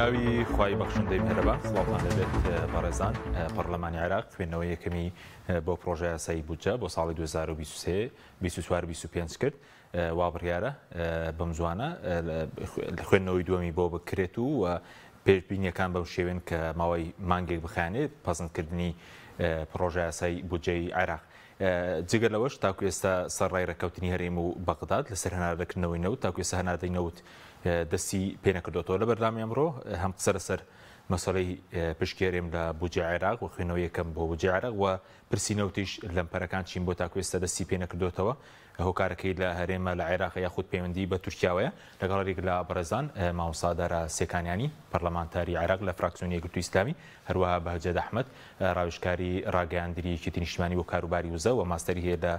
ناوی خوای بەخشندەی مهرەبان سڵاوتان لەبێت بەڕێزان پەرلەمانی عێراق خوێندنەوەی یەکەمی بۆ پرۆژە یاسایی بودجە بۆ ساڵی 2023 24-25 کرد وا بڕیارە بەم زوانە خوێندنەوەی دووەمی بۆ بکرێت و پێشبینیەکان بەم شێوێن کە ماوەی مانگێک بخانێت پەسەندکردنی پرۆژە یاسایی بودجەی عێراق. جگەر لەوەش تاکو ئێستا سەرڕای ڕێکەوتنی هەرێم و بەغداد لەسەر هەناردەکردنەوەی نەوت تاکو ئێستا هەناردەی نەوت دەستی پێ نەکردوتەوە لە بەردامی ئەمڕۆ هەم قسە لەسەر مەسەڵەی پشتگیرێم لە بودجەی عێراق و خوێندنەوەی یەکەم بۆ بودجەی عێراق و پرسیینەوتیش لەمپەرەکان چین بۆ تاکو ئێستا دەستی پێ نەکردوتەوە هۆکارەکەی لە هەرێمە لە عێراق یاخود پەیوەندی بە تورکیاوەیە لەگەڵێک لە بەڕێزان مامۆستادارە سێکانیانی پەرلەمانتاری عێراق لە فراکسیۆنی یەکگرتووی ئیسلامی هەروەها بەهەجەد ئەحمەد ڕاوێژکاری ڕاگەیاندنی نیشتیمانی و کاروباری وزە و ماستەری هەیە لە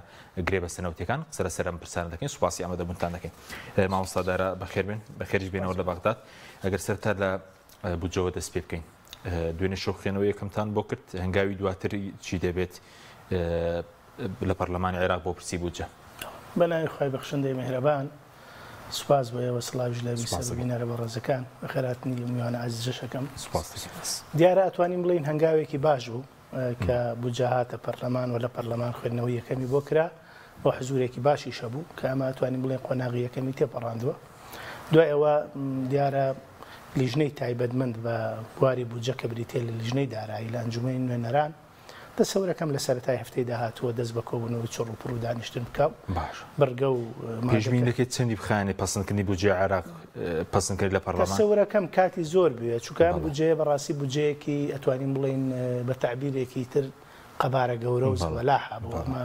گرێبە سەنەوتیەکان قسە لەسەر ئەم پرسانە دەکەین سوپاسی ئامادەبوونتان دەکەین. مامۆستادارە بەخێر بێن بەخێریش بێنەوە لە بەغداد ئەگەر سەرتا لە بودجەوە دەست پێ بکەین دوێنێ شەوخێنەوە یەکەمتان بۆ کرد هەنگاوی دواتر چی دەبێت لە پەرلەمانی عێراق بۆ پرسی بودجە؟ بەناوی خوای بەخشندەی مهرەبان سوپاس بۆ ئێوە سڵاویش لە بیسەبینەرە بە ڕێزەکان بەخێراتنی میوانە عەزیزەکەم. دیارە ئەتوانین بڵین هەنگاوێکی باش بوو کە بودجە هاتە پەرلەمان و لە پەرلەمان خوێندنەوەی یەکەمی بۆ کرا بۆ حزورێکی باشی شەبوو کە ئەمە ئەتوانین بڵێن قۆناغی یەکەمی تێپەڕاندووە. دوای ئەوە دیارە لیژنەی تایبەتمەند بە بواری بودجە کە بریتێ لە لیژنەی دارایی لە ئەنجومەی نوێنەران دەسەورەکەم لە سەرەتای هەفتەی داهاتووە دەست بە کۆبوونەوەی چڕ و پڕ و دانیشتن بکەم بەرگە و پێشبینی دەکەیت چەندی بخانێ پەسەندکردنی بودجەی عێراق پەسەندکرد لە پەرلەمان؟ دەسەورەکەم کاتی زۆر بوێت چونکە ئەم بودجەیە بەڕاستی بودجەیەکی ئەتوانین بڵین بە تعبیرێکی تر قەبارە گەورە و زەوەلاحە بۆ ئەمە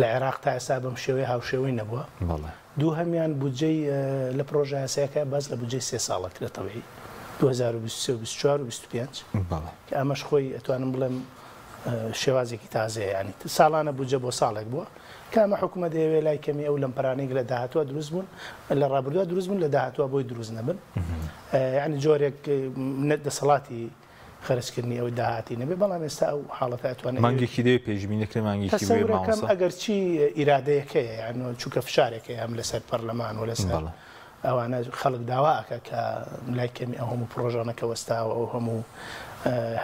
لە عێراق تا ئێستا بەم شێوەیە هاوشێوەی نەبووە. دوو هەمیان بودجەی لە پرۆژە یاساییەکە باز لە بودجەی 3 ساڵە کرێتەوەی 2023 و 24 و 25 کە ئەمەش خۆی ئەتوانم بڵێم شێوازێکی تازەیە ینی ساڵانە بودجە بۆ ساڵێک بووە کە ئەمە حکوومەت دەیەوێت لای کەمی ئەو لەمپەرانەی لە داهاتوە دروست بوون لە ڕابردووە دروست بوون لە داهاتوە بۆی دروست نەبن ینی جۆرێک دەسەڵاتی خەرجکردنی ئەوەی داهاتی نەبێ بەڵام ئێستا ئەو حاڵەتە ئەتوانێت مانگێکی دەوێت پێشبینیەکە مانگێکی تەسەورەکەم ئەگەر چی ئیرادەیەکەیە یان چووکە فشارێکەیە هەم لەسەر پەرلەمان و لەسەر ئەوانە خەڵک داواکە کە لای کەمی ئەو هەموو پرۆژانەکە وەستاوە ئەو هەموو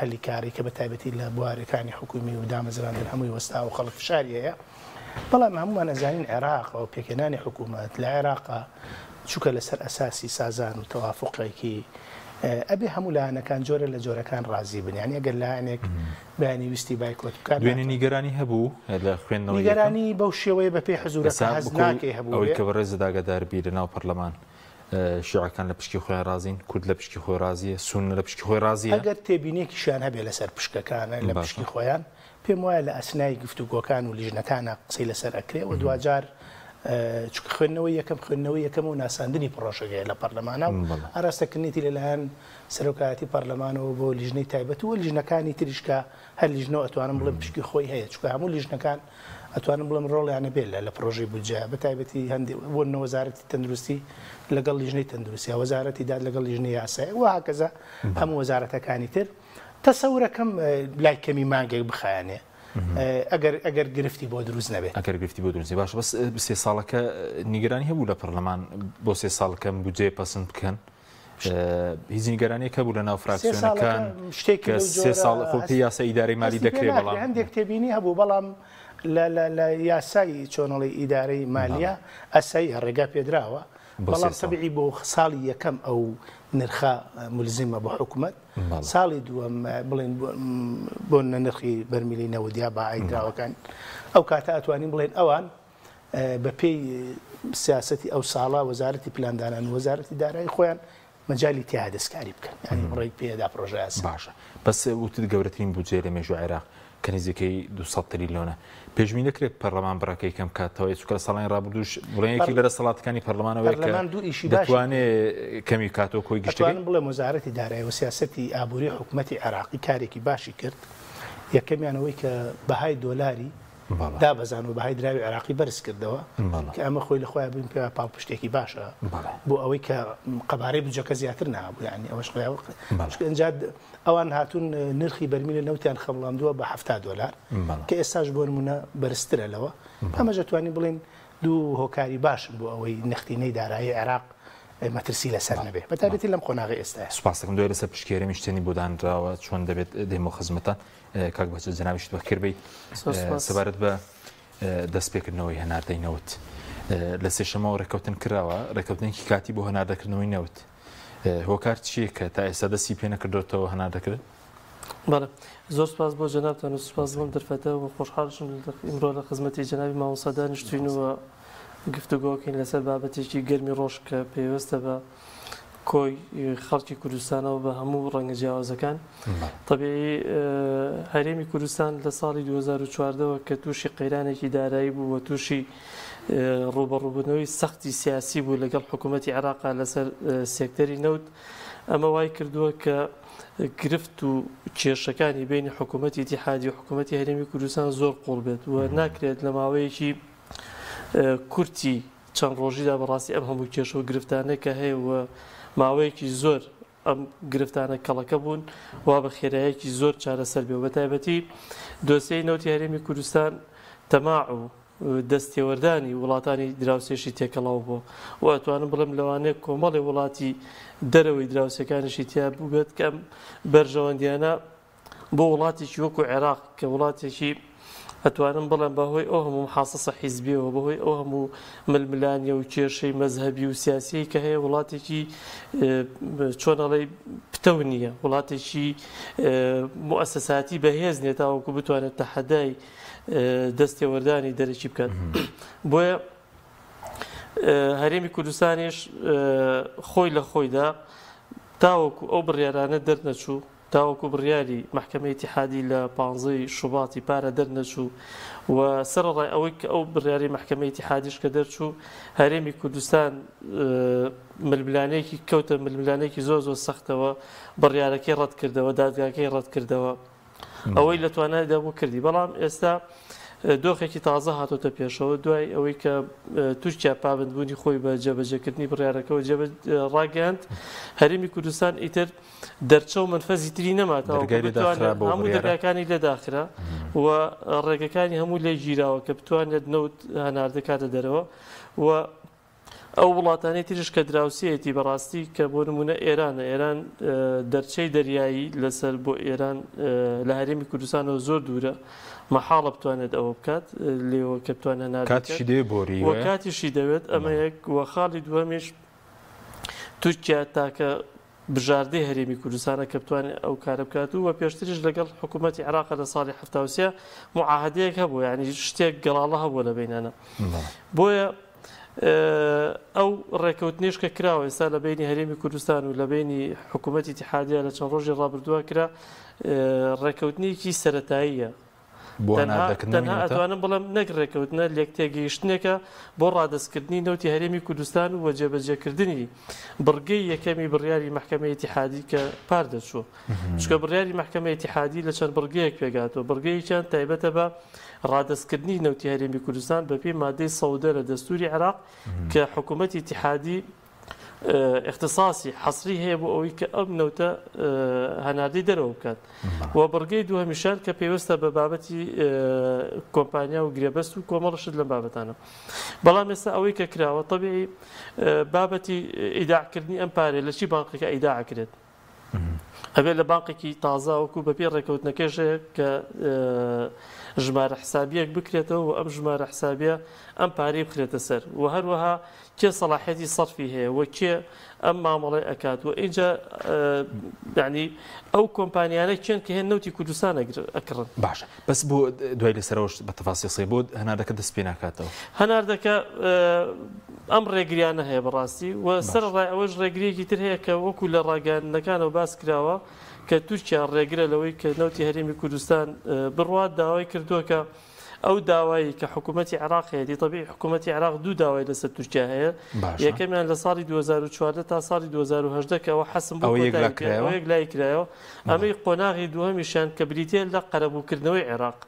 هەلی کاری کە بە تایبەتی لە بوارەکانی حکومی و دامەزراندن هەمووی وەستا و خەڵک فشاریەیە بەڵام هەمومان ئەزانین عێراق و پێکێنانی حکوومەت لە عێراقا چووکە لەسەر ئەساسی سازان و تەوافقێکی ئەبێ هەموو لایەنەکان جۆرە لە جۆرەکان ڕازی بن یعنی ئەگەر لایەنێک بەیانی ویستی بایکۆت بکات دوێنێ نیگەرانی هەبوو لە خوێندنەوەی نیگەرانی بەو شێوەیە بە پێی حزورەکە حەز ناکەی هەبوو ئەوەی کە بەڕێز داگەداربی لەناو پەرلەمان شیعەکان لە پشکی خۆیان رازین کورد لە پشکی خۆی رازیە سون لە پشکی خۆی رازیە ئەگەر تێبینێکیشیان هەبێ لەسەر پشکەکانە لە پشکی خۆیان پێم وایە لە ئەسنای گفتوگۆکان و لیژنەکانە قسەی لەسەر ئەکرێ و دوجار چونکە خوێندنەوەی یەکەم و ناساندنی پرۆژەکەیە لە پەرلەمانە و ئاراستەکردنیەتی لەلایەن سەرۆکایەتی پەرلەمانەوە بۆ لیژنەی تایبەت و لیژنەکانی تریشکە هەر لیژنەوە ئەتوانم بڵێم پشکی خۆی هەیە چونکە هەموو لیژنەکان ئەتوانم بڵێم ڕۆڵیانە بێت لە پرۆژەی بودجە بە تایبەتی هەندێک بۆ وەزارەتی تەندروستی لەگەڵ لیژنەی تەندروستی وەزارەتی داد لەگەڵ لیژنەی یاسایی و هاکەزە هەموو وەزارەتەکانی تر تەسەورەکەم لای کەمی مانگێک بخایانێ ئەگەر گرفتی بۆ دروست نەبێت ئەگەر گرفتی بۆ دروست باش بەس 3 ساڵەکە نیگەرانی هەبوو لە پەرلەمان بۆ 3 ساڵەکەم بودجێ پەسەند بکەن هیچ نیگەرانێک هەبوو لە ناو فراکسیۆنەکان شتێکی 3 ساڵ خۆپی یاسای ئیدارەی مالی دەکرێت بەڵام هەندێک تێبینی هەبوو بەڵام لە یاسای چۆنەڵی ئیدارەی مالیە ئەسایی ڕێگا پێدراوە بەڵام سەبعی بۆ ساڵی یەکەم ئەو نرخە ملزمە بۆ حکوومەت ساڵی دووەم بڵێن بۆ نرخی بەرمیلی نەودیا بە ئایدراوەکان ئەو کاتە ئەتوانین بڵێن ئەوان بە پێی سیاسەتی ئەو ساڵە وەزارەتی پلاندانان وەزارەتی دارایی خۆیان مەجای تیا دەستکاری بکەن ینی بڕێک پێدا پرۆژە یاسا باشە بەس وتت گەورەترین بودجێ لە مێژووی عێراق کە نزیکەی 200 تریلیۆنە پێشبینی دەکرێت پەرلەمان بڕەکەی کەم کاتەوەی چونکە ساڵانی ڕابردووش بڵێنێکی لەرە سەڵاتەکانی پەرلەمانەوەی کە دەتوانێت کەمی کاتەوە کۆی گشتوان بڵێ وەزارەتی دارایی و سیاسەتی ئابووری حکوومەتی عێراقی کارێکی باشی کرد یەکەمیانەوەی کە بەهای دۆلاری دابەزان و بەهای دراوی عێراقی بەرز کردەوە کە ئەمە خۆی لە خۆیان بین پێ پاڵپشتێکی باشە بۆ ئەوەی کە قەبارەی بودجەکە زیاتر نابوو یعنی ئەوەش ئەنجا ئەوان هاتوون نرخی بەرمیلە نەوتیان خەڵاندووە بە $70 کە ئێستاش بۆ نمونە بەرزترە لەوە ئەمە دەتوانین بڵێن دوو هۆکاری باشن بۆ ئەوەی نەختینەی دارایی عێراق مەترسی لەسەر نەبێ بەتابەتی لەم قۆناغی ئێستا سوپاس دەکەم دوای لەسەر پشتگیری میشتێنی بۆ دانراوە چۆن دەبێت دێمە خزمەتان کاک بەچە جناویشت بەکردبی سەبارەت بە دەستپێکردنەوەی هەناردەی نەوت لە سێشەمەوە ڕێکەوتن کراوە ڕێکەوتنێکی کاتی بۆ هەناردەکردنەوەی نەوت هۆکار چییە کە تا ئێستا دەستی پێ نەکردێتەوە هەناردەکرد؟ بەڵێ زۆر سپاس بۆ جەنابتان و سپاس بۆم دەرفەتەوە و خۆشحاڵشم ئیمڕۆ لە خزمەتی جەنابی مامۆستا دانیشتووینەوە گفتوگۆکەین لەسەر بابەتێکی گەرمی ڕۆژ کە پێویستە بە کۆی خەڵکی کوردستانەوە بە هەموو ڕەنگە جیاوازەکان طبیعی هەرێمی کوردستان لە ساڵی 2014ەوە کە تووشی قەیرانێکی دارایی بوو و تووشی ڕوبەڕووبوونەوەی سەختی سیاسی بوو لەگەڵ حکوومەتی عێراقا لەسەر سێکتەری نەوت ئەمە وای کردووە کە گرفت و کێشەکانی بینی حکوومەتی ئیتیحادی و حکوومەتی هەرێمی کوردستان زۆر قوڵ بێت و ناکرێت لە ماوەیەکی کورتی چەند ڕۆژیدا بەڕاستی ئەم هەموو کێشە و گرفتانە کە هەیە و ماوەیەکی زۆر ئەم گرفتانە کەڵەکە بوون وا بە خێرایەکی زۆر چارەسەر بێ و بەتایبەتی دۆسیەی نەوتی هەرێمی کوردستان تەماع و دەستێوەردانی وڵاتانی دراوسێشی تێکەڵاو بووە و ئەتوانم بڵێم لەوانەیە کۆمەڵی وڵاتی دەرەوەی دراوسەکانیشی تیا بوو بێت کە ئەم بەرژەوەندیانە بۆ وڵاتێکی وەکو عێراق کە وڵاتێکی ئەتوانم بڵێم بەهۆی ئەو هەموو حاسەسە حیزبیەوە بەهۆی ئەو هەموو ململانیە و کێشەی مەزهەبی و سیاسی کە هەیە وڵاتێکی چۆنەڵی پتە نییە وڵاتێکی موسەساتی بەهێز نیە تاوەکو بتوانێت تەحەدای دەستێوەردانی دەرەکی بکات بۆیە هەرێمی کوردستانیش خۆی لە خۆیدا تاوەکو ئەو بڕیارانە دەرنەچوو تاوەکو بڕیاری محکەمەی ئیتیحادی لە 15 شوباتی پارە دەرنەچوو و سەرڕای ئەوەی کە ئەو بڕیاری محکەمەی ئیتیحادیش کە دەرچوو هەرێمی کوردستان ململانەیەکی کەوتە ململانەیەکی زۆر زۆر سەختەوە بڕیارەکەی ڕەت کردەوە دادگاکەی ڕەت کردەوە ئەوەی لە توانایدا بوو کردی بەڵام ئێستا دۆخێکی تازە هاتۆتە پێشەوە دوای ئەوەی کە تورکیا پابندبوونی خۆی بە جێبەجێکردنی بڕیارەکەەوە ڕاگەاند هەرێمی کوردستان ئیتر دەرچە و منفەزی تری نەماتەوە هەموو دەرگاکانی لێداخرا و ڕێگەکانی هەموو لێ گیراوە کە بتوانێت نەوت هەناردەکاتە دەرەوە و ئەو وڵاتانی تریش کە دراوسێتی بەڕاستی کە بۆ نمونە ئێران دەرچەی دەریایی لەسەر بۆ ئێران لە هەرێمی کوردستانەوە زۆر دوورە مەحاڵە بتوانێت ئەوە بکات لێەوە کە بتوانە کاتیشی دەوێت ئەمە یەک وە خاڵی دووەمیش تورکیا تاکە بژاردەی هەرێمی کوردستانە کە بتوانێت ئەو کارە بکات و پێشتریش لەگەڵ حکوومەتی عێراق لە ساڵی 73 معاهدەیەک هەبوو یعنی شتێک گەڵاڵە هەبووە لە بینانە بۆیە ئەو ڕێکەوتنیش کە کراوە ئێستا لە بینی هەرێمی کوردستان و لە بینی حکوومەتی ئیتیحادیە لە چەند ڕۆژی ڕابردووە کرا ڕێکەوتنیکی سەرەتاییە تەنها ئەتوانم بڵم نەک ڕێکەوتنە لێک تێگەیشتنێکە بۆ ڕادستکردنی نەوتی هەرێمی کوردستان و جێبەجێکردنی بڕگەی یەکەمی بڕیاری محکەمەی ئیتیحادی کە پار دەچووە چکە بڕیاری محکەمەی ئیتیحادی لە چەند بڕگەیەک پێگاتەوە بڕگەیەکیان تایبەتە بە ڕادستکردنی نەوتی هەرێمی کوردستان بەپێی مادەی 10 لە دەستوری عێراق کە حکوومەتی ئیتیحادی اختصاصی حەسری هەیە بۆ ئەوەی کە ئەم نەوتە هەناردەی دەرەوە بکات و بڕگەی دووهەمیشان کە پێویستە بە بابەتی کۆمپانیا و گرێبەست و کۆمەڵشت لەم بابەتانە بەڵام ئێستا ئەوەی کە کراوە طبیعی بابەتی ئیداعکردنی ئەم پارێ لە چی بانقێکە ئیداعکرێت ئەبێت لە بانقێکی تازاوەکو بەپێ ڕێکەوتنەکەشەیە کە ژمارە حسابیەک بکرێتەوە و ئەم ژمارە حسابیە ئەم پارەی بخرێتە سەر و هەروەها کێ سەلاحیەتی سەرفی هەیە و کێ ئەم مامەڵی ئەکات و اینجا یعنی ئەو کۆمپانیانە چێن کە هێن نەوتی کوردستان ئەکڕن باشە بەس بۆ دوای لەسەرەوە بە تەفاسیڵ بۆ هەناردەکە دەست پێ ناکاتەوە هەناردەکە ئەم ڕێگریانە هەیە بەڕاستی و سەرڕای ئەوەش ڕێگریەکی تر هەیە کە وەکو لە ڕاگەاندنەکانەوە باس کراوە کە تورکیا ڕێگرە لەوەی کە نەوتی هەرێمی کوردستان بڕوات داوای کردووە کە ئەو داوایی کە حکوومەتی عێراق هەیە طبیعی حکوومەتی عێراق دوو داوای لەسەر تورکیا هەیە یەکەمیان لە ساڵی 2014 تا ساڵی 2018 کە ئەوە حەسم بۆ یەک لای کرایەوە ئەمەی قۆناغی دووهەمیشیان کە بریتە لە قەرەبووکردنەوەی عێراق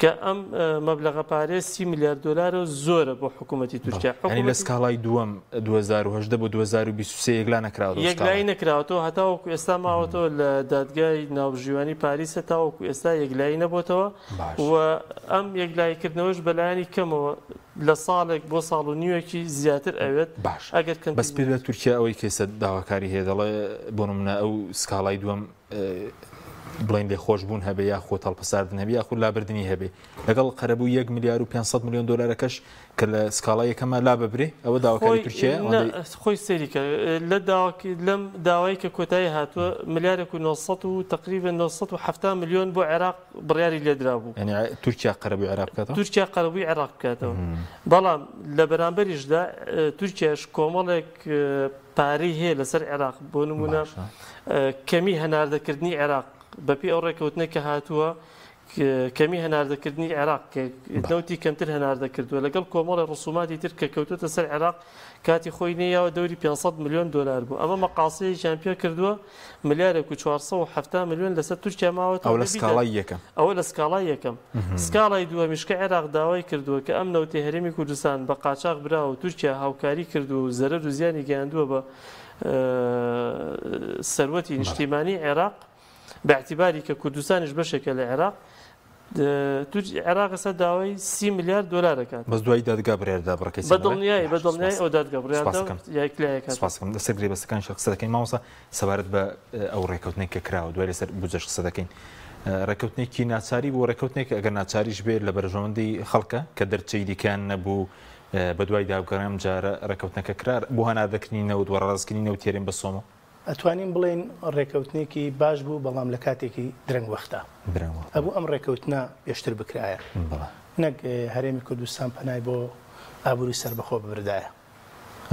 کە ئەم مەبلەغە پارێ 30 میلیارد دلار زۆرە بۆ حکوومەتی تورکیا. لە سکاڵای دووەم 2010 بۆ 2023 یەکلا نەکراوە، یەکلایی نەکراوەتەوە هەتاوەکو ئێستا ماوەتەوە لە دادگای ناوژیوانی پاریسە تاوەکو ئێستا یەکلایی نەبووتەوە و ئەم یەکلاییکردنەوەش بەلایانی کەمەوە لە ساڵێک بۆ ساڵ و نیوەکی زیاتر ئەوێت. باش ئەگەر بەس پێ لە تورکیا ئەوەی کەسە داواکاری هەیە دەڵێ بۆ نمونە ئەو سکاڵای دووەم بڵین لێ خۆشببوون هەبێ یا خۆ هەڵپەساردن هەبێ یا خود لابردنی هەبێ لەگەڵ قەرەبوو 1 میلیارد و 500 میلیۆن دلارەکەش کە لە سکاڵای یەکەمە لا ببرێ ئەوە داواکاری تورکیا خۆی سەریکە لەم داوای کە کۆتایی هاتووە ملیارێک و 900 و تقریبا 970 میلیۆن بۆ عێراق بڕیاری لێدرا بوو. یعنی تورکیا قەرەبووی عێراق بکاتەوە، تورکیا قەرەبووی عێراق بکاتەوە. بەڵام لە بەرامبەریشدا تورکیاش کۆمەڵێک پارەی هەیە لەسەر عێراق بۆ نمونە کەمی هەناردەکردنی عێراق بەپی ئەو ڕێکەوتنە کە هاتووە کەمی هەناردەکردنی عێراق نەوتی کەمتر هەناردەکردووە لەگەڵ کۆمەڵی ڕسوماتی تر کە کەوتوتە سەر عێراق کاتی خۆی نەیەوە دەوری 500 میلیۆن دلار بوو. ئەمە مەقاسەیەکیان پێ کردووە ملیارێک و 470 میلیۆن لەسەر تورکیا ماوەتەوە. ئەو لە سکاڵای یەکەم، ئەوە لە سکاڵای یەکەم. سکاڵای دووەمیشکە عێراق داوای کردووە کە ئەم نەوتەی هەرێمی کوردستان بە قاچاق براوە و تورکیا هاوکاری کردو و زەرەر و زیانی گەیاندووە بە سەروەتی نیشتیمانی عێراق باعتباری کە کوردستانیش بەشێکە لە عێراق. عێراق ئێستا داوای 30 میلیارد دلار دەکات. بەس دوای دادگا بڕیاردا بڕکەی بەدڵنیایی ئەو دادگا بڕیاردە یەکلایەکە. سپاسکەم لەسەر گرێبەستەکان قسە دەکەین مامۆستا سەبارەت بە ئەو ڕێکەوتنێک کە کراوە دوای لەسەر بودجەش قسە دەکەین. ڕێکەوتنێکی ناچاری بۆ ڕێکەوتنێک ئەگەر ناچاریش بێت لە بەرژەوەندی خەڵکە کە دەرچەی دیکان نەبوو بە دوای داوگەڕێم جارە ڕێکەوتنەکە کرار بۆ هەناردەکردنەوە و وەڕازکردنەوە تێرین بەسۆمە ئەتوانین بڵێن ڕێکەوتنێکی باش بوو بەڵام لە کاتێکی درەنگ وەختا ئەبوو ئەم ڕێکەوتنە پێشتر بکرایە نەک هەرێمی کوردستان پەنای بۆ ئابووری سەربەخۆ ببردایە.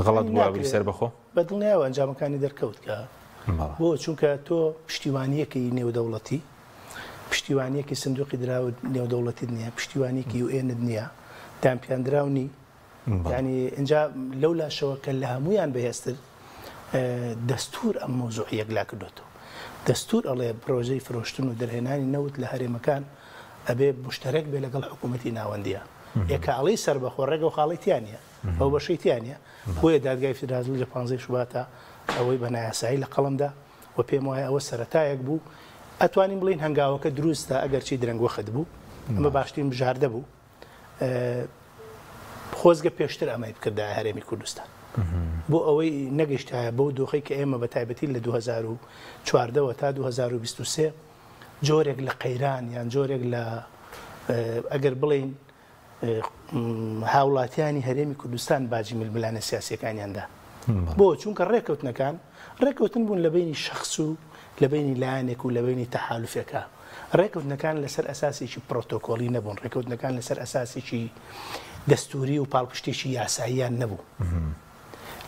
غەڵەت بوو ئابووری سەربەخۆ بەدڵنیایەوە ئەنجامەکانی دەرکەوت کە بۆ چونکە تۆ پشتیوانیەکی نێودەوڵەتی پشتیوانیەکی سندوقی دراوە نێودەوڵەتی نییە پشتیوانیەکی UN نییە دامپیاندراونی یعنی اینجا لەو لاشەوە کە لە هەمویان بەهێزتر دەستور ئەم مۆزوع یەکلا کردوێتەوە. دەستور ئەڵێ پرۆژەی فرۆشتن و دەرهێنانی نەوت لە هەرێمەکان ئەبێ مشتەرەک بێ لەگەڵ حکوومەتی ناوەندیە. ئێکاڵی سەربەخۆ ڕێگە و خاڵیتیانە ئەو بەشەیتیانە بۆیە دادگای فیدرال لە 15 شوباتە ئەوەی بە نایاسایی لە قەڵمدا و پێم وایە ئەوە سەرەتایەک بوو. ئەتوانین بڵین هەنگاوەکە دروستە ئەگەرچی درەنگ وەخت بوو ئەمە باشترین بژاردە بوو. خۆزگە پێشتر ئەمەی بکردای هەرێمی کوردستان بۆ ئەوەی نەگەیشتایە بەو دۆخەی کە ئێمە بە تایبەتی لە 2014 تا 2023 جۆرێک لە قەیران یان جۆرێک لە ئەگەر بڵین هاوڵاتیانی هەرێمی کوردستان باجی ململانە سیاسیەکانیاندا بۆ چونکە ڕێکەوتن بوون لە بینی شخص و لە بینی لایەنێک و لە بینی تەحالوفەکە. ڕێکەوتنەکان لەسەر ئەساسێکی پرۆتۆکۆلی نەبوون، ڕێکەوتنەکان لەسەر ئەساسێکی دەستوری و پاڵپشتێکی یاساییان نەبوو.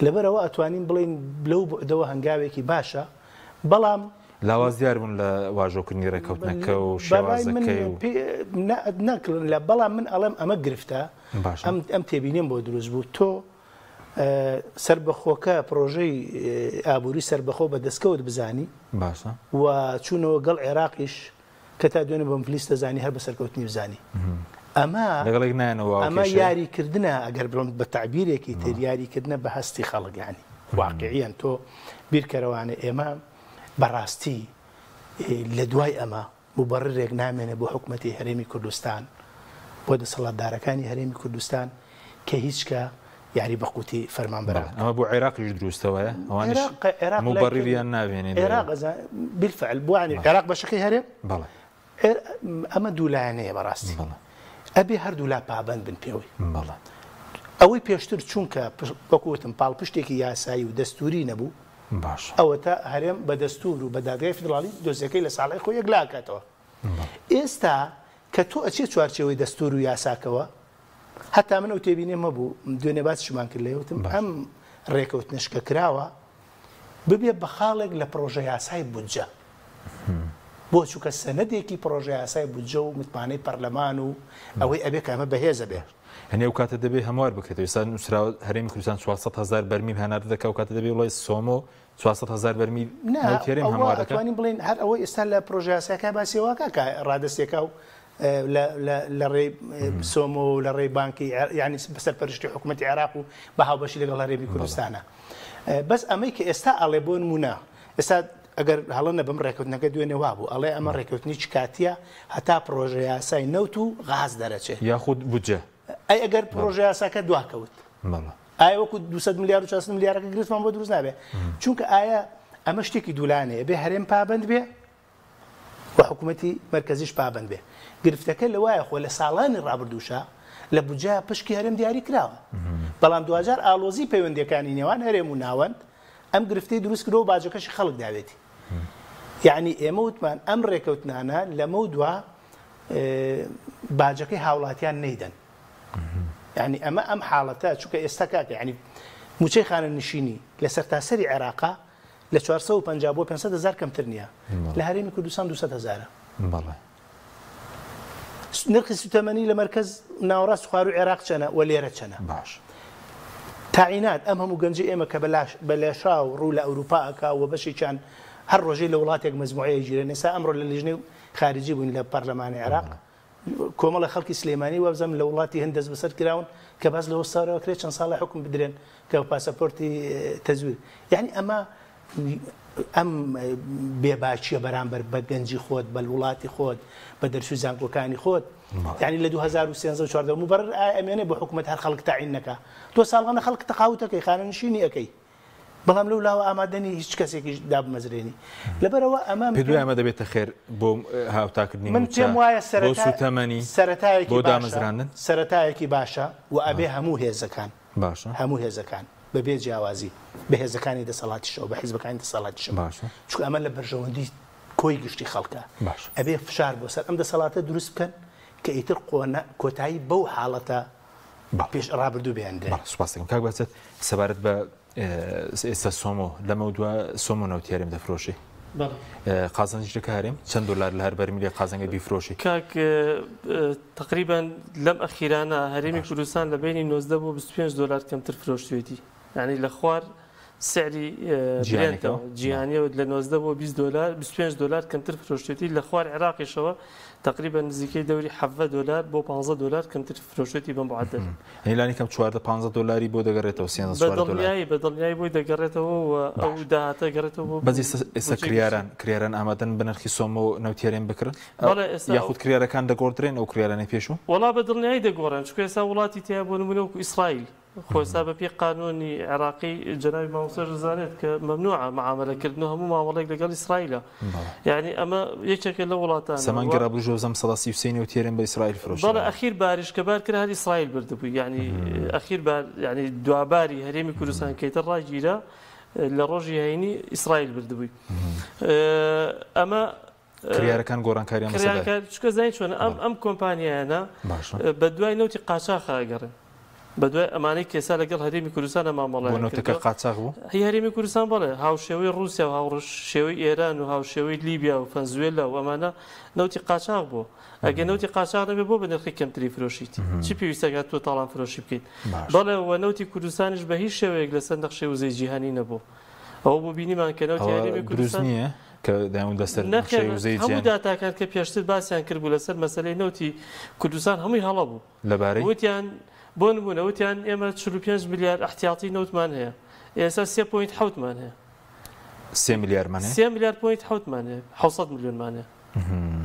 لەبەرەوە ئەتوانین بڵین لەو بۆدەوە هەنگاوێکی باشە بەڵام لاواز دیار بوون لە واژۆکردنی ڕێکەوتنەکە و شێوازەکەی نەکردن لە بەڵام من ئەڵێم ئەمە گرفتە ئەم تێبینیم بۆ دروست بوو. تۆ سەربەخۆکە پرۆژەی ئابووری سەربەخۆ بە دەستکەوت بزانی باشە و چوونەوە گەڵ عێراقیش کە تا دوێنێ بەم فلیستە زانی هەر بە سەرکەوتنی بزانی. ئەمە یاریکردنە ئەگەر بڵم بە تعبیرێکی تر یاریکردنە بە هەستی خەڵک یانی واقعیان تۆ بیرکەرەوانە ئێمە بەڕاستی لە دوای ئەمە مبەڕێک نامێنە بۆ حکوومەتی هەرێمی کوردستان بۆ دەسەڵاتدارەکانی هەرێمی کوردستان کە هیچکە یاری بەقوتی فەرمانبەر ئەمە بۆ عێراقیش دروستەوەیە ئەوانش مبەڕیریان ناوێنێ بالفعل بوانی عێراق بەشەکەی هەرێم ئەمە دوولایەنەیە بەڕاستی ئەبێ هەردوو لا پابند بن پێوەی ئەوەی پێشتر چونکە بەکوتم پاڵپشتێکی یاسایی و دەستوری نەبوو ئەوە تا هەرێم بە دەستور و بە دادگای فیدراڵی دۆزیەکەی لە ساڵی خۆی یەکلاکاتەوە. ئێستا کە تۆ ئەچێ چوارچەوەی دەستور و یاساکەوە هەتا من ئەو تێبینێ مەبوو دوێنێ باسیشمان کرد لێوتم ئەم ڕێکەوتنشکە کراوە ببێ بە خاڵێک لە پرۆژە یاسای بودجە بۆ چووکە سەنەدێکی پرۆژە یاسای بودجە و متمانەی پەرلەمان و ئەوەی ئەبێ کە ئەمە بەهێزە بێ هەنێ و کاتە دەبێ هەموار بکرێت ئێستا نووسراوە هەرێمی کوردستان 400,000 بەرمیل هەنار دەکە و کاتە دەبێ وڵای سۆمۆ 400,000 بەرمیل تێرێم هەموارەکە ئەتوانین بڵین هەر ئەوەی ئێستا لە پرۆژە یاساکە باسیێواکە کە ڕادەستێکا و لە ڕێی سۆمۆ و لە ڕێی بانکی یعنی بەسەر پەرشتی حکوومەتی عێراق و بە هاوبەشی لەگەڵ هەرێمی کوردستانە بەس ئەمەی کە ئێستا ئەڵێ بۆ نمونە ئێستا ئەگەر هەڵەنە بەم ڕێکوتنەکە دوێنێ وا بوو ئەڵێ ئەمە ڕێکوتنی چ کاتیە هەتا پرۆژە یاسای نەوت و غاز دەرەچێت یاخود بودجە ئەی ئەگەر پرۆژە یاساکە دواکەوت ئایا وەکو 200 میلیارد و 400 میلیارەکە گرتمان بۆ دروست نابێ چونکە ئایا ئەمە شتێکی دوولانەیە بێ هەرێم پابند بێ و حکوومەتی مرکزیش پابند بێ گرفتەکە لەوایە خۆ لە ساڵانی ڕابردووشە لە بودجە پشکی هەرێم دیاری کراوە بەڵام دوجار ئالۆزی پەیوەندیەکانی نێوان هەرێم و ناوەند ئەم گرفتەی دروست کرۆ و باجەکەشی خەڵک داوێتی یعنی ئێمە وتمان ئەم ڕێکەوتنانە لەمە دووە باجەکەی هاوڵاتیان نەیدەن یعنی ئەمە ئەم حاڵەتە چونکە ئێستا کاکە یعنی موچەی خانە نشینی لە سەرتاسەری عێراقا لە 450 بۆ 500,000 کەمتر نییە لە هەرێمی کوردستان 200,000 نرخی سوتەمەنی لە مرکز ناوەڕاست خوار و عێراق چەنە و لێرە چەنە باش تاعینات ئەم هەموو گەنجی ئێمە کە بەلێشا و ڕوو لە ئەوروپا ئەکا و بەشێکیان هەر ڕۆژەی لە وڵاتێک مەزموعەیە ژیرە نێسا ئەمڕۆ لە لیژنەی خارجی بووین لە پەرلەمانی عێراق کۆمەڵە خەڵکی سلێمانی وەبزەم لە وڵاتی هەند دەست بەسەر کراون کە باز لە وەستاورەوە کرێت چەند ساڵی حکم بدرێن کە پاسەپۆرتی تەزویر یعنی ئەمە ئەم بێباچیە بەرامبەر بە گەنجی خۆت بە وڵاتی خۆت بە دەرسوی زانکۆکانی خۆت یعنی لە 2013 مبەرر ئەمێنێ بۆ حکوومەت هەر خەڵک تاعین نەکا تۆ ساڵغانە خەڵک تەقاوتەکەی خانەنشینی ئەەکەی بەڵام لەو لاوە ئامادەنی هیچ کەسێکی دابمەزرێنی لەبەرەوە ئەمە پێدوای ئەمە دەبێتە خێر بۆ هاوتاکردنی من پێم وایە سەرەتایەکی باشە و ئەبێ هەموو هێزەکان باشە هەموو هێزەکان بەبێ جیاوازی بە هێزەکانی دەسەڵاتیشەوە بە حیزبەکانی دەسەڵاتیشە باشە چونکە ئەمە لە بەرژەوەندی کۆی گشتی خەڵکە ئەبێ فشار بۆ سەر ئەم دەسەڵاتە دروست بکەن کە ئیتر کۆتایی بەو حاڵەتە پێش ڕابردوو بێندێ سوپاس دەکەم کاک بەچێت سەبارەت بە ئێستا سۆمۆ لەمە دووە سۆمۆ نەوتیاریم دەفرۆشی قازانجیەکە هەرێم چەند دلار لە هەر بەرمیلی قازانگە بیفرۆشی کاک تقریبا لەم ئەخیرانە هەرێمی کوردستان لە بینی 90 بۆ 25 دلار کەمتر فرۆشتوێتی یعنی لە خوار سعری جیهانیەوە لە 90 بۆ 20 دلار 25 دلار کەمتر فرۆشتوێتی لە خوار عێراقیشەوە تقریبا نزیکەی دەوری 7 دلار بۆ 15 دلار کەمتر فرۆشتوێتی بەم معدل هیلانی کەم 4-15 دلاری بۆ دەگەڕێتەوە 3 دلاری بەدڵنیایی بۆی دەگەڕێتەوە و ئەو داهاتە گەڕێتەوە بەزی ئێستا کریاران ئامادەن بنرخی سۆمۆ نەوتیارێن بکرن یاخود کریارەکان دەگۆڕدرێن ئەو کریارانەی پێشوو وڵا بەدڵنیایی دەگۆڕن چونکە ئێستا وڵاتی تیا بۆ نمونە وەکو ئیسرائیل خۆستا بە پێی قانونی عێراقی جەناوی مامۆستاش دەزانێت کە مەمنوعە معاملەکردنەوە هەموو مامەڵێک لەگەڵ ئیسرائیلە یعنی ئەمە یەکێکە لە وڵاتانە سەمانگەڕ بژۆزەم 130 نەوتیارێن بە ئیسرائیل فرۆشت بەڵێ ئەخیر باریش کە بار کرد هەر ئیسرائیل بردبوو یعنی ئەخیر بار یعنی دواباری هەرێمی کوردستان کەیتە ڕاگیرە لە ڕۆژی هەینی ئیسرائیل بردبووی ئەمە کریارەکان گۆڕانکاریان چکە زای چۆن ئەم کۆمپانیایانە بە دوای نەوتی قاچاق ئەگەڕێن بە دوای ئەمانەی کێسا لەگەڵ هەرێمی کوردستانە مامەڵەیەکە قاچاق بوو هی هەرێمی کوردستان بڵێ هاوشێوەی رووسیا و هاوشێوەی ئێران و هاوشێوەی لیبیا و فەنزوێلا و ئەمانە نەوتی قاچاق بوو ئەگە نەوتی قاچاق نەبێ بۆ بە نرخی کەمتری فرۆشیتی چی پێویستەکات تۆ تاڵان فرۆشی بکەیت بەڵێ و نەوتی کوردستانیش بە هیچ شێوەیەک لەسەر نەخشەی وزەی جیهانی نەبوو ئەوە بۆ بینیمان کە نەوتی هەرێمی کوردستان نییە کە داون دەسەر هەموو داتاکان کە پێشتر باسییان کرد بوو لەسەر مەسەلەی نەوتی کوردستان هەمووی هەڵە بوو لەبارەی وتیان بۆ نمونە وتیان ئێمە 45 میلیارد احتیاطی نەوتمان هەیە ئێستا 3.7 مان هەیە 3 میلیاردمان هەیە 3 میلیارد 7 مان هەیە 600 میلیۆنمان هەیە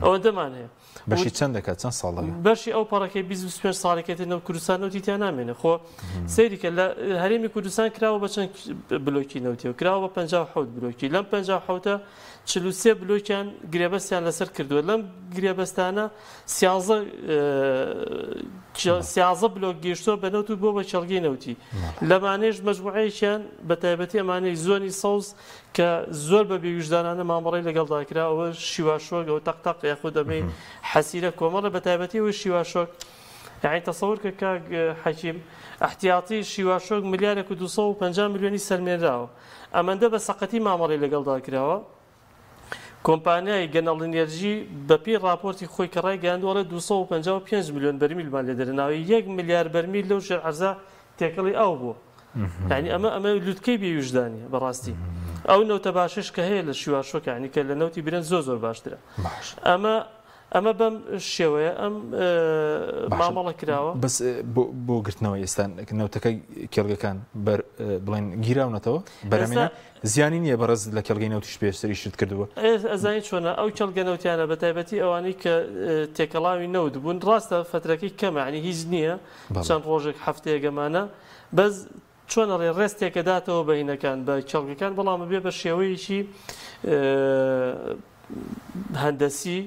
ئەوەندەمان هەیە بەشی چەند دەکات چەند ساڵ دەکات بەشی ئەو پەڕەکەی 25 ساڵێکێتی نەو کوردستان نەوتی تیا نامێنێ خۆ سەیری کە لە هەرێمی کوردستان کراوە بە چەند بلۆکی نەوتیەوە کراوە بە 57 بلۆکی لەم 57 43 بلۆکیان گرێبەستیان لەسەر کردووە لەم گرێبەستانە 13 بلۆک گەیشتووە بە نەوت و بۆ بە چەڵگەی نەوتی لەمانێژ مەجموعەیەکیان بە تایبەتی ئەمانەی زۆنی سەوز کە زۆر بە بێویژدانانە مامەڕی لەگەڵداکرا ئەوە شیواشۆک ئەوە تەقتەق یاخود دەمەی حەسیرە کۆمەڵە بە تایبەتی ئەوە شیواشۆک یعنی تەسەوور کە کاک حەکیم احتیاطی شیواشۆک ملیارێک و 250 میلیۆنی سەرمێنراوە ئەمەندە بە سەقەتی مامەڕی لەگەڵداکراوە کۆمپانیای گەنەڵ ئێنێرژی بەپی راپۆرتی خۆی کە ڕایگەاندووەڵە 255 میلیۆن بەرمیلمان لێ دەرناوی 1 میلیارد بەرمیل لەو ژێر عەرزە تێکەڵی ئەو بوو یعنی ئەمە لوتکەی بێویژدانیە بەڕاستی ئەو نەوتە باشش کە هەیە لە شیواشۆک یعنی کە لە نەوتی برێن زۆر باشترە ئەمە بەم شێوەیە ئەم مامەڵە کراوە بەس بۆ گرتنەوە ئێستا نەوتەکە کێڵگەکان بڵێن گیراونەتەوە بەرەمێنە زیانی نییە بەڕێز لە کێڵگەی نەوتیش پێشتری شت کردووە ئەزانی چۆنە ئەو کێڵگە نەوتیانە بە تایبەتی ئەوانەی کە تێکەڵاوی نەوت بوون ڕاستە فترەکەی کەمە عنی هیچ نییە چەند ڕۆژێک هەفتەیەگەمانە بەس چۆنە ڕێستێکە داتەوە بەینەکان بە کێڵگەکان بەڵام بێ بە شێوەیەکی هەندەسی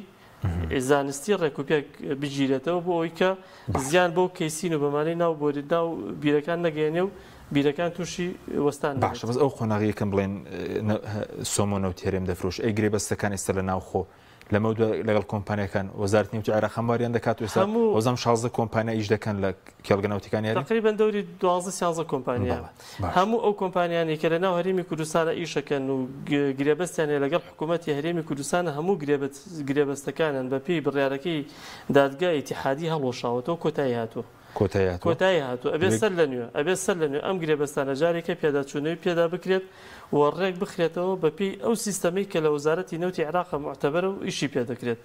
زانستی ڕێکوپێک بگیرێتەوە بۆ ئەوی کە زیان بەو کەیسین و بەمانەی ناو بۆ ناو بیرەکان نەگەێنێ و بیرەکان تووشی وەستان باشە بەس ئەو خۆناغی یەکەم بڵێن سۆمۆنە و تێرێم دەفرۆش ئەی گرێ بەستەکان ئێستا لە ناوخۆ لەمە لەگەڵ کۆمپانیەکان وەزارەتی نێوتی عێراق هەمواریان دەکات و ئێستا وەزەم 16 کۆمپانیا ئیش دەکەن لە کێڵگە نەوتیەکانی تقریبا دەوری 12 کۆمپانیا هەموو ئەو کۆمپانیانی کە لە ناو هەرێمی کوردستانە ئیشەکەن و گرێبەستیانێ لەگەڵ حکوومەتی هەرێمی کوردستانە هەموو گرێبەستەکانن بە پێی بڕیارەکەی دادگای ئیتیحادی هەڵۆشاوەتەوە کۆتایی هاتووە کۆتایی هاتووە ئەبێ سەر لە نوێ ئەم گرێبەستانە جارێکە پێداچوونەوەی پێدا بکرێت و ڕێک بخرێتەوە بەپی ئەو سیستەمەی کە لە وەزارەتی نەوتی عێراق معتەبەرە و ئیشی پێ دەکرێت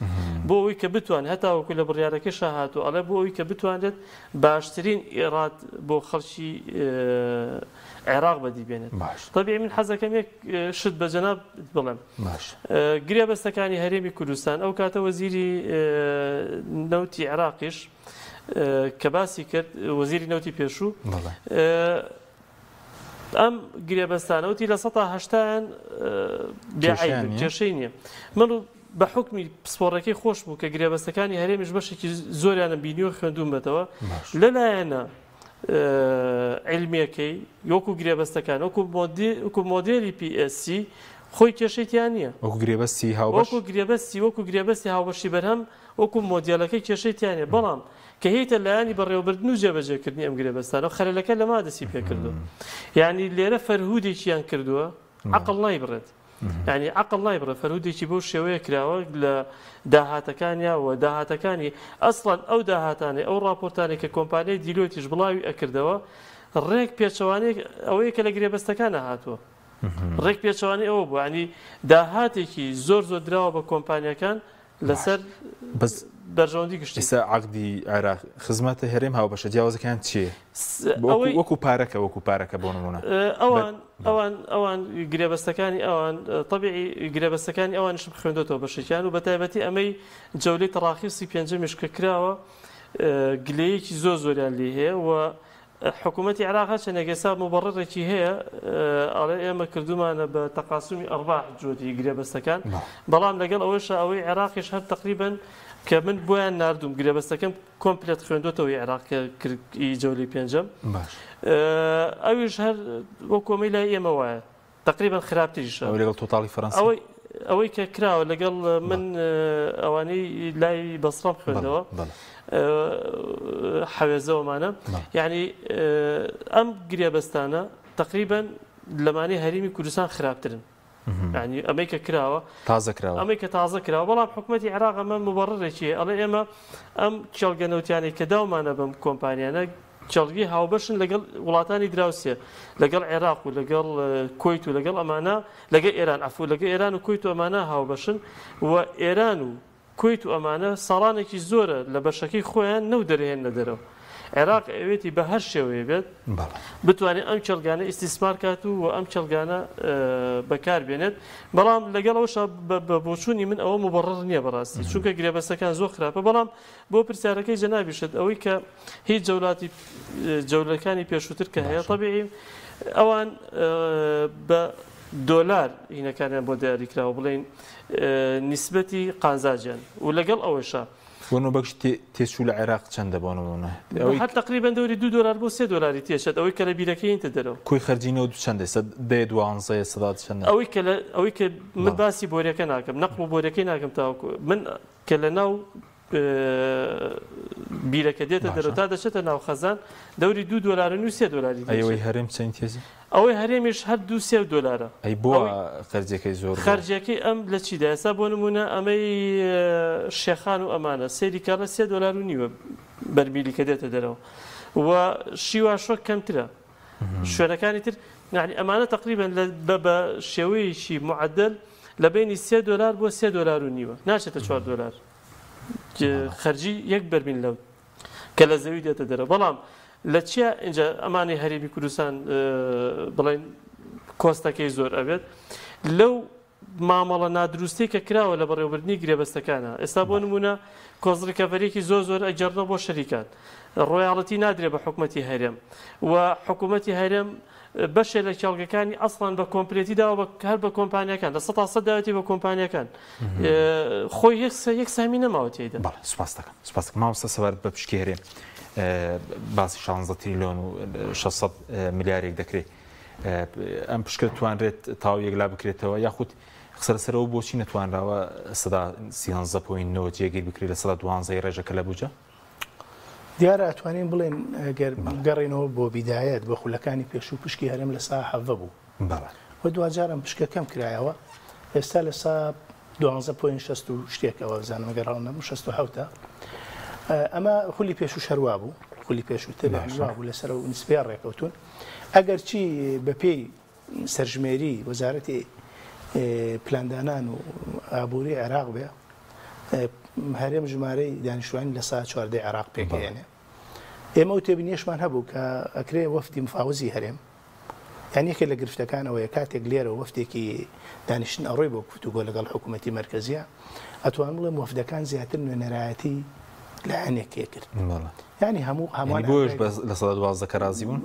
بۆ ئەوی کە بتوان هەتاوەکو لە بڕیارەکەشە هاتووە ئەڵێ بۆ ئەوی کە بتوانێت باشترین ئێراد بۆ خەڵکی عێراق بەدیبێنێت طبیعی من حەزەکەم یەک شت بە جەناب بڵێم گرێبەستەکانی هەرێمی کوردستان ئەو کاتە وەزیری نەوتی عێراقیش کە باسی کرد وەزیری نەوتی پێشوو ئەم گرێبەستانەوتی لە 180 بیعیب کێشەی نییە من بە حکمی پسپۆڕەکەی خۆش بوو کە گرێبەستەکانی هەرێمیش بەشێکی زۆریانە بینیوە خوێندوم بێتەوە لەلایەنە عیلمیەکەی وەکو گرێبەستەکان وەکو مۆدێلی PSC خۆی کێشەیتیان نییە وەکو گرێبەستی هاوبەشی بەرهەم وەکو مۆدیالەکەی کێشەیتیان نیە بەڵام کە هیتە لایانی بەڕێوەبردن و جێبەجێکردنی ئەم گرێبەستانە و خەلەلەکە لە مادەسی پێکردو یعنی لێرە فەرهودێکیان کردووە عەقڵ نای بڕێت یعنی عەقڵ نای بڕێت فەرهودێکی بەو شێوەیە کراوە لە داهاتەکانیەوە داهاتەکانی ئەسڵەن ئەو داهاتانەی ئەو ڕاپۆرتانی کە کۆمپانیای دیلۆتیش بڵاوی ئەکردەوە ڕێک پێچەوانەی ئەوەیە کە لە گرێبەستەکانە هاتووە ڕێک پێچەوانی ئەوە بوو ینی داهاتێکی زۆر دراوە بە کۆمپانیەکان لەسەر بەرژەوەندی گشتی ئێستا عەقدی عێراق خزمەتە هەرێم هاوبەشە جیاوازەکان چییە وەکو پارەکە بۆ نمونە ئەوان گرێبەستەکانی ئەوان طبیعی گرێبەستەکانی ئەوانش بخوێندێتەوە بەشێکیان و بەتایبەتی ئەمەی جەولەی تەڕاخیسی پێنجەمیش کە کراوە گلەیەکی زۆریان لێ هەیە و حکوومەتی عێراق چەندێکێسا مبەڕڕێکی هەیە ئەڵێ ئێمە کردومانە بە تەقاسمی ئەڕباح جۆتی گرێبەستەکان بەڵام لەگەڵ ئەوەشە ئەوەی عێراقیش هەر تقریبەن کە من بۆیان نردوم گرێبەستەکەم کۆمپلێت خوێندوێتەوەی عێراق کردی جەولەی پێنجەم ئەویش هەر بۆ کۆمەی لای ئێمە وایە تقریبا خراپتریشە لەگەڵ تۆتاڵی فەرەنسا ئەوەی کە کراوە لەگەڵ من ئەوانەی لای بەسڕام خوێندەوە حەوێزەوەمانە یعنی ئەم گرێبەستانە تقریبا لەمانەی هەرێمی کوردستان خراپترن ینی ئەمەی کە کراوە ئەمەی کە تازە کراوە بەڵام حکوومەتی عێراق ئەمە مبەڕڕێکی ئەڵێ ئێمە ئەم کێڵگەنەوتیانی کە داومانە بەم کۆمپانیانە کێڵگی هاوبەشن لەگەڵ وڵاتانی دراوسێ لەگەڵ عێراق و لەگەڵ کۆیت و لەگەڵ ئەمانە لەگەڵ ئێران ئەفو لەگەڵ ئێران و کۆیت و ئەمانە هاوبەشن و ئێران و کۆیت و ئەمانە ساڵانێکی زۆرە لە بەشەکەی خۆیان نەو دەرهێن لە دەرەوە عێراق ئەوێتی بە هەر شێوەیە بێت بتوانێت ئەم کێڵگانە ئیستیسمار کات و ئەم کێڵگانە بەکار بێنێت بەڵام لەگەڵ ئەوشە بە بۆچوونی من ئەوە مبەڕڕ نییە بەڕاستی چونکە گرێبەستەکان زۆر خراپە بەڵام بۆ پرسیارەکەی جەنابیشت ئەوەی کە هیچ جەولەکانی پێشووتر کە هەیە طبیعی ئەوان بە دۆلار هینەکانیان بۆ دیاریکراوە بڵێن نیسبەتی قازاجیان و لەگەڵ ئەوەشە بۆنە بەش تێچوو لە عێراق چەندە بۆ نمونە هەر تقریبا دەوری $2 بۆ $3 تێشێت ئەوەی کە لە بیرەکەینتە دەرەوە کۆی خەرجینەوە چەندە چەند ئەوەی کە من باسی بۆریەکە ناکەم نەقڵ و بۆریەکەی ناکەم تاوەکو من کە لە ناو بیرەکە دێتە دەرەوە تا دەچێتە ناو خەزان دەوری $2 ئەوەی هەرێم چەند تێزی ئەوەی هەرێمیش هەر $2 ئەی بۆ خەرجەکەی زۆر خەرجەکەی ئەم لە چیدا ئێستا بۆ نمونە ئەمەی شێخان و ئەمانە سێری کارە $3.5 بەرمیلی کە دێتە دەرەوە و شیواشۆک کەمترە شوێنەکانی تر یعنی ئەمانە تقریبا بە شێوەیەکی معدل لە بینی $3 بۆ $3.5 ناچێتە $4 خەرجی 1 بەرمیل لەو کە لە زەوی دێتە دەرە بەڵام لە چیا اینجا ئەمانی هەرێمی کوردستان بڵێن کۆستەکەی زۆر ئەبێت لەو مامەڵە نادروستی کە کراوە لە بەڕێوەبردنی گرێبەستەکانە ئێستا بۆ نمونە کۆزڕکەڤەرێکی زۆر ئەگەڕنەوە بۆ شەریکان ڕۆیاڵەتی نادرێ بە حکوومەتی هەرێم و حکوومەتی هەرێم بەشێ لە کێڵگەکانی ئەسڵان بە کۆمپلێتی داوە هەر بە کۆمپانیەکان لە 100 داوەتی بە کۆمپانیەکان خۆی یەک سامی نەماوە تێیدا. سوپاس دەکەم مامۆستا سەوارد بە پشکی هەرێم باسی 16 تریلیۆن و 600 ملیارێک دەکرێت ئەم پشکە توانرێت تاویەک لا بکرێتەوە یاخود سەرسەرەوە بۆچی نەتوانراوە سەدا 13.9 جێگیر بکرێت لە 12 ڕێژەکە لە بوجە؟ دیارە ئەتوانین بڵێن ئەگەر گەڕێنەوە بۆ بیدایەت بە خولەکانی پێش و پشکی هەرێم لە سا 7 بوو و دوجار ئەم پشکە کەم کرایەوە ئێستا لە سا 12.6 شتێکەوە بزانم گەڕاونە 67 ئەمە خولی پێش و شەروا بوو خولی پێش و تروا بوو لەسەر و نسبەیە ڕێکەوتون ئەگەر چی بە پێی سەرژمێری وەزارەتی پلاندانان و ئابووری عێراق بێ هەرێم ژمارەی دانیشتوانی لە سا 14 عێراق پێکەێنێ ئێمە و تێبینیشمان هەبوو کە ئەکرێ وەفتی مفاوزی هەرێم یان یەکێک لە گرفتەکانەوەیە کاتێک لێرە وەفتێکی دانیشتن ئەڕۆی بۆ گفتوگۆ لەگەڵ حکوومەتی مەرکەزیە ئەتوان بڵێم وەفدەکان زیاتر نوێنەرایەتی لایەنێکێ کرد ینی هەمووان بۆش لە 12 کە رازی بوون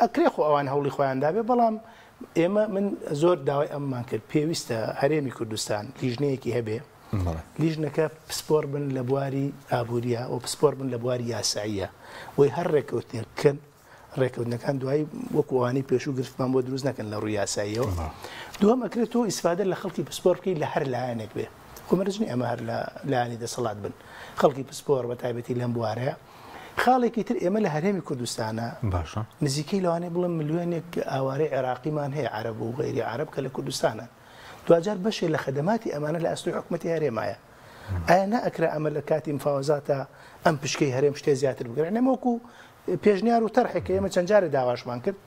ئەکرێ خۆ ئەوان هەوڵی خۆیاندا بێ بەڵام ئێمە من زۆر داوای ئەممان کرد پێویستە هەرێمی کوردستان لیژنەیەکی هەبێ لیژنەکە پسپۆر بن لە بواری ئابووریە و پسپۆر بن لە بواری یاساییە وی هەر ڕێکەوتنەکەن ڕێکەوتنەکان دوایی وەکووانی پێشوو گرفتمان بۆ دروست نەکەن لە ڕووی یاساییەوە دووەم ئەکرێت تۆ ئیسفادە لە خەڵکی پسپۆر بکەیت لە هەر لایەنێک بێ خۆمەرجنی ئەمە هەر لە لایەنی دەسەڵات بن خەڵکی پسپۆر بە تایبەتی لەم بوارەیە خاڵێکی تر ئێمە لە هەرێمی کوردستانە باشە نزیکەی لەوانێ بڵێن ملیۆنێک ئاوارەی عێراقیمان هەیە عەرەب و غەیری عەرەب کە لە کوردستانە دوجار بەشێ لە خەدەماتی ئەمانە لە ئەستۆی حکوومەتی هەرێمایە ئایا نائەکرا ئەمە لە کاتی مفاوەزاتە ئەم پشکەی هەرێم شتێ زیاتر بگرێت نەمەوەکو پێشنیار و تەرحێکە ئێمە چەند جارێ داواشمان کرد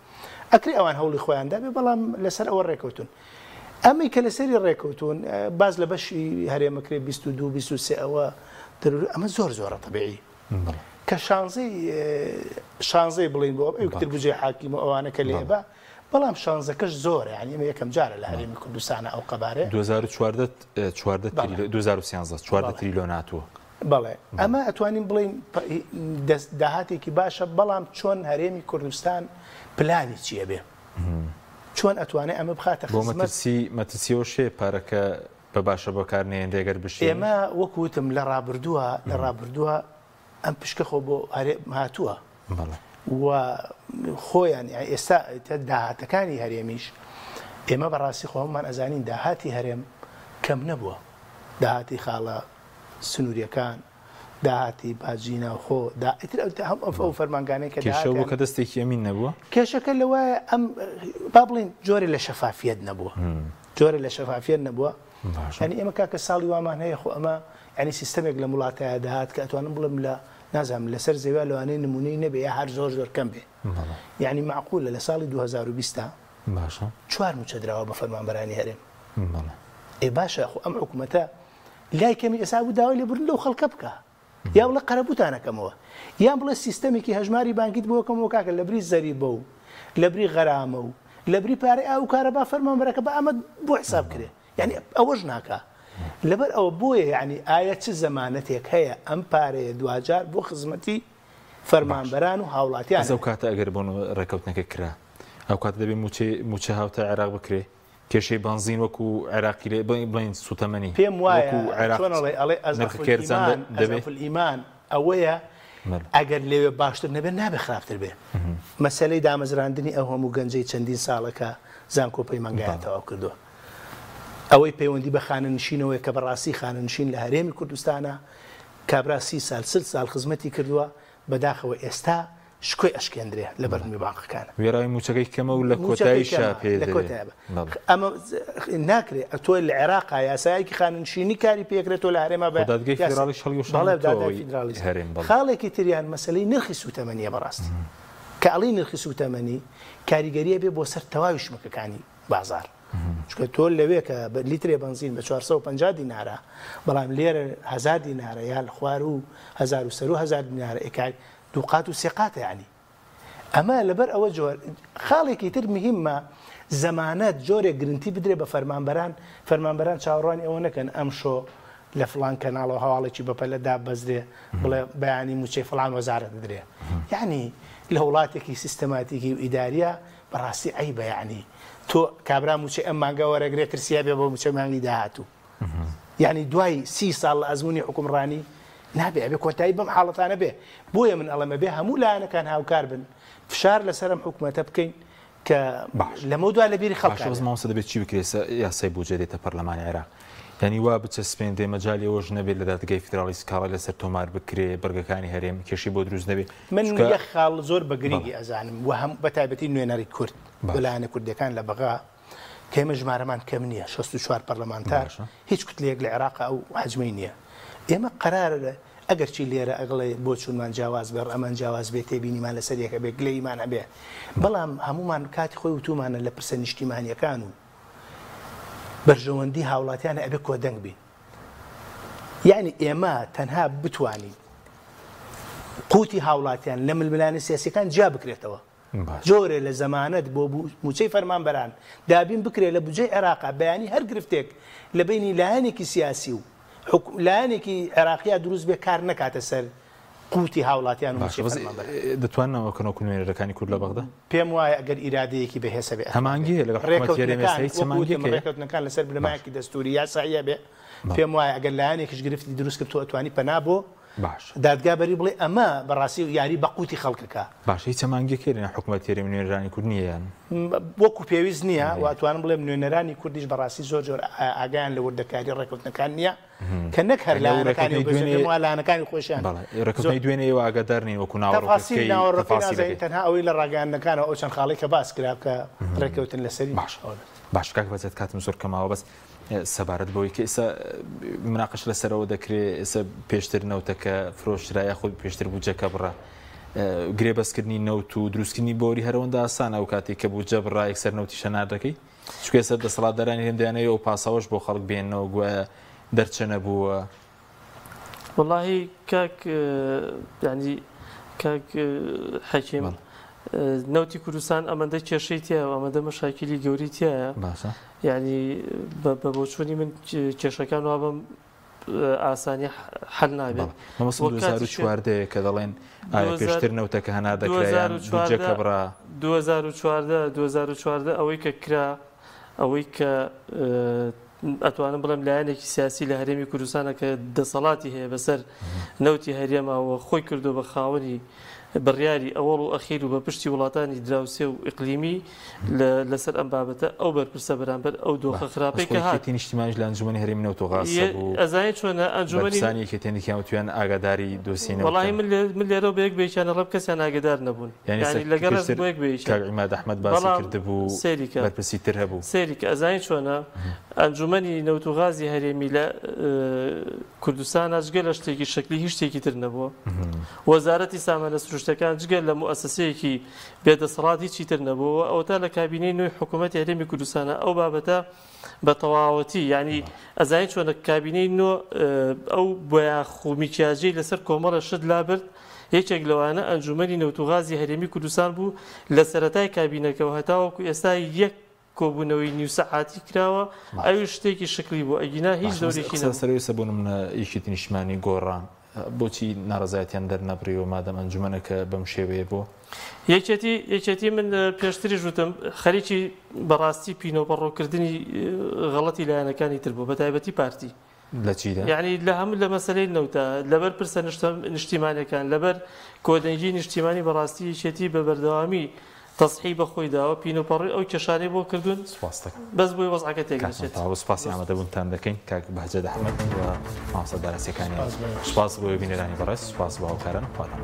ئەکرێ ئەوان هەوڵی خۆیاندا بێ بەڵام لەسەر ئەوە ڕێکەوتون ئەمەی کە لەسەری ڕێکەوتون باز لە بەشی هەرێمەکرێ 22 23 ئەوە ئەمە زۆرە تەبیعی کە شانزەی بڵین بۆ ئەوکتر بجێ حاکیمە ئەوانە کە لێبە بەڵام شانزەکەش زۆر یعنی ئێمە یەکەم جارە لە هەرێمی کوردستانە ئەو قەبارەیە 2014 تریلیۆن هاتووە بەڵێ ئەمە ئەتوانین بڵین داهاتێکی باشە بەڵام چۆن هەرێمی کوردستان پلانی چییە بێ چۆن ئەتوانێت ئەمە بخاتە خزمەت مەترسیەوە شێ پارەکە بە باشە بەکارنێن ڕێگەر بشێ ئێمە وەکوتم لە ڕابردووە ئەم پشکە خۆ بۆ هەرێم هاتووە و خۆیان ئێستا داهاتەکانی هەرێمیش ئێمە بەڕاستی خۆمان ئەزانین داهاتی هەرێم کەم نەبووە داهاتی خاڵە سنووریەکان داهاتی باجینە خۆ ئەو فەرمانگانەی کە کێشەوە کە دەستێکی ئەمین نەبووە کێشەکە لەوایە ئەم با بڵین جۆرە لە شەفافیت نەبووە جۆرە لە شەفافیت نەبووە ینی ئێمە کاکە ساڵی وامان هەیە خۆ ئەمە ینی سیستەمێک لە وڵاتایە داهات کە ئەتوانم بڵم لە نازانم لەسەر زەویا لەوانەیە نمونەی نەبێ یا هەر زۆر کەم بێ یعنی معقولە لە ساڵی 2020 باشە 4 موچە درراوە بە فەرمانبەرانی هەرێم ئێ باشە خۆ ئەم حکوومەتە لای کەمی ئێسا بوو داوای لێبوردن لەو خەڵکە بکە یا بڵێ قەرەبوتانەکەمەوە یان بڵێ سیستەمێکی هەژماری بانکیت بۆکەمەوە کاکە لە بری زەریبە و لە بری غەرامە و لە بری پارەی ئاو کارەبا فەرمانبەرەکە بە ئەمە بۆ حساب کرێ یعنی ئەوەش ناکە لەبەر ئەوە بۆیە یعنی ئایا چ زەمانەتێک هەیە ئەم پارەیە دوجار بۆ خزمەتی فەرمانبەران و هاوڵاتیان ئەو کاتە ئەگەر بۆن ڕێکەوتنەکە کرا ئەو کاتە دەبێت موچە هاوتە عێراق بکرێ کێشەی بنزین وەکو عێراقی لێ بڵین سوتەمەنی پێم وایە ئەزەفڵئیمان ئەوەیە ئەگەر لێوێ باشتر نەبێت نابێ خراپتر بێ مەسەلەی دامەزراندنی ئەو هەموو گەنجەی چەندین ساڵەکە زانکۆپەی مەنگایەتەوە کردووە ئەوەی پەیوەندی بە خانەنشینەوەی کە بەڕاستی خانەنشین لە هەرێمی کوردستانە کابرا 30 سال خزمەتی کردووە بەداخەوە ئێستا شکۆی ئەشکێندرێ لە بەرنمی باقەکانە وێڕاوی موچەکەی کەمە و لە کۆتاییشا پێ ئەمە ناکرێت ئەتۆی لە عێراقا یاسایەکی خانەنشینی کاری پێکرێتەوە لە هەرێما خاڵێکی تریان مەسەلەی نرخی سوتەمەنیە بەڕاستی کە ئەڵی نرخی سوتەمەنی کاریگەریە بێ بۆ سەر تەواوی شمەکەکانی بازار چکە تۆ لەوێ کە لیترێ بنزین بە 450 دینارە بەڵام لێرە 1000 دینارە یا خوار و 1000 دینارە ئێکای دووقات و سێقاتە یعنی ئەمە لەبەر ئەوە جۆر خاڵێکی تر مهمە زەمانەت جۆرێک گرنتی بدرێ بە فەرمانبەران چاوەڕوانی ئەوە نەکەن ئەم شۆ لە فڵان کەناڵەوە هەواڵێکی بەپەلەدا بەزرێ بڵێ بەیانی موچەی فڵان وەزارەت بدرێ یعنی لە وڵاتێکی سیستەماتیکی و ئیداریە بەڕاستی عیبە یعنی تۆ کابرا موچەی ئەم مانگە وەرەگرێت ترسیا بێ بۆ موچە مانگی داهاتوو یعنی دوای 30 ساڵ لە ئەزمموی حکومڕانی نابێ ئەبێ کۆتایی بەم حاڵەتانە بێ بۆیە من ئەڵەمە بێ هەموو لایەنەکان هاوکار بن فشار لەسەرم حکوومەتە بکەین کە لەمە دوای لە بیری خەڵک مامۆستا دەبێت چی بکرێت یاسای بودجە دێتە پەرلەمانی عێراق یعنی وا بچەسپێن دێ مەجای ئەوەش نەبێت لە دادگای فیدراڵی سکاڵا لەسەر تۆمار بکرێ بەرگەکانی هەرێم کێشی بۆ دروست نەبێت من یەک خاڵ زۆر بەگرنگی ئەزانم و هەم بەتایبەتی نوێنەری کورد لایەنە کوردەکان لە بەغا کە ئێمە ژمارەمان کەم نییە 64 پەرلەمانتار هیچ کوتلەیەک لە عێراق ئەو حەجمەی نییە ئێمە قەرارە ئەگەر چی لێرە ئەگڵێ بۆ چونمان جیاواز بێ ئەمان جیاواز بێت تێبینیمان لەسەر یەکە بێ گلەیمان هەبێ بەڵام هەمومان کاتی خۆی وتومانە لە پرسە نیشتیمانیەکان و بەرژەوەندی هاوڵاتیانە ئەبێ کۆدەنگ بین یعنی ئێمە تەنها بتوانین قوتی هاوڵاتیان لە ململانی سیاسیەکان جیا بکرێتەوە جۆرێ لە زەمانەت بۆ موچەی فەرمانبەران دابین بکرێت لە بودجەی عێراقا بەیانی هەر گرفتێک لە بینی لایەنێکی سیاسی و لایەنێکی عێراقیا دروست بێ کار نەکاتە سەر قوتی هاوڵاتیان و دەتوانەوە کەنەوە نوێنەرەکانی کورد لە بەغدا پێم وایە ئەگەر ئیرادەیەکی بەهێسە بێ هەمانگی ڕێکەوتنەکان لەسەر بنەمایەکی دەستوری یاساییە بێ پێم وایە ئەگەر لایەنێکیش گرفتی دروست کرد تۆ ئەتوانی پەنا بۆ دادگا بەری بڵێ ئەمە بەڕاستی و یاری بە قوتی خەڵکەکە باش هیچ ئەمانگیەکەێنە حکوومەت هێرێمی نوێنەرانی کورد نییە وەکو پێویست نییە واتوانم بڵێم نوێنەرانی کوردیش بەڕاستی زۆر ئاگیان لە وردەکاری ڕێکەوتنەکان نییە کە نەک هەر لایەنەکانی خۆشیان ڕێکەوتنەی دوێنێەوە ئاگادارنی وەکو ناوەڕۆکەی تەنها ئەوەی لە ڕاگەیاندنەکانەوە ئەو چەند خاڵی کە باس کرا کە ڕێکەوتن لەسەری باش کاک بەجێت کاتم زۆر کەماوە بەس سەبارەت بەوەی کە ئێستا مناقەش لەسەرەوە دەکرێت ئێستا پێشتر نەوتەکە فرۆشترایە خۆی پێشتر بودجەکە بڕە گرێبەستکردنی نەوت و دروستکردنی بۆری هەرەوەندا ئاسانە ئەو کاتێک کە بودجە بڕا یەکسەر نەوتی شەنار دەکەی چونکە ئێستا دەسەڵاتدارانی هێندیانەیە و پاساوەش بۆ خەڵک بێنەوە گوایە دەرچە نەبووە واللهی کاک ینی کاک حەکیم نەوتی کوردستان ئەمەندە کێشەی تایە ئەمەدە مەشاکیلی گەوری تایە یعنی بە بۆچوونی من کێشەکان وا بەم ئاسانی حل نابێت 2014 کە دەڵێن پێشتر نەوتەکە هەنا دەکرایان بودجەکە بڕا 2014 ئەوەی کە کرا ئەوەی کە ئەتوانم بڵێم لایەنێکی سیاسی لە هەرێمی کوردستانە کە دەسەڵاتی هەیە بەسەر نەوتی هەرێمەوە خۆی کردو بە خاوەنی بڕیاری ئەوەڵ و ئەخیر و بە پشتی وڵاتانی دراوسێ و ئیقلیمی لەسەر ئەم بابەتە ئەو بەرپرسە بەرامبەر ئەو دۆخە خراپەی کە هات نیشتیمانیش لە ئەنجومەنی هەرێمی نەوتۆغاسە بوو ئەزانێت چۆنە ئەنجومەنی تویان ئاگاداری دۆسینەوە وەڵاهی من لێرە بە یەک بێچانە ڕەب کەسیان ئاگادار نەبوون لەگەڕ بۆ یەک بێ کاک عیماد ئەحمەد باسی کردبوو بەرپرسی تر هەبوو سێری کە ئەزانێت چۆنە ئەنجومەنی نەوتۆغازی هەرێمی لە کوردستان جگە لە شتێکی شکلی هیچ شتێکی تر نەبووە وەزارەتی سامانە سروشتەکان جگە لە مؤسسەیەکی بێدەسەڵات هیچی تر نەبووە ئەو تا لە کابینەی نوێی حکوومەتی هەرێمی کوردستانە ئەو بابەتە بە تەواوەتی ینی ئەزانین چۆنە کابینەی نۆ ئەو بۆیە خومیکیاجەی لەسەر کۆمەڵە شت لابرد یەکێک لەوانە ئەنجومەنی نەوتۆغازی هەرێمی کوردستان بوو لە سەرەتای کابینەکەەوە هەتاوەکو ئێستا یەک کۆبوونەوەی نیو سەعاتی کراوە ئەوی شتێکی شکلی بوو ئەگینا هیچ دەورێکی سەرەوەی بوون منە یەکێتی نیشتیمانی گۆڕان بۆچی ناڕزایەتیان دەرنەبڕیەوە مادەم ئەنجومەنەکە بەم شێوەیە بۆ یەکێتی من پێشتری ژوتم خەریکی بەڕاستی پینۆپەڕۆکردنی غەڵەتی لایەنەکانی تر بوو بە تایبەتی پارتی لە چیدا یعنی لە هەموو لە مەسەلەی نەوتە لەبەر پرسە نیشتیمانەکان لەبەر کۆدەنگی نیشتیمانی بەڕاستی یەکێتی بە بەردەوامی تەصحیح بەخۆی داوە پینۆپەڕی ئەو کێشانەی بۆ کردوون بەس بۆی وەزعەکە تێگەچێت سپاسی ئامادەبوونتان دەکەین کاک بەهجەت ئەحمەد و مامۆستا دارەسیەکانی سپاس بۆ بینەرانی بەڕێز سپاس بۆ هاوکاران خواتان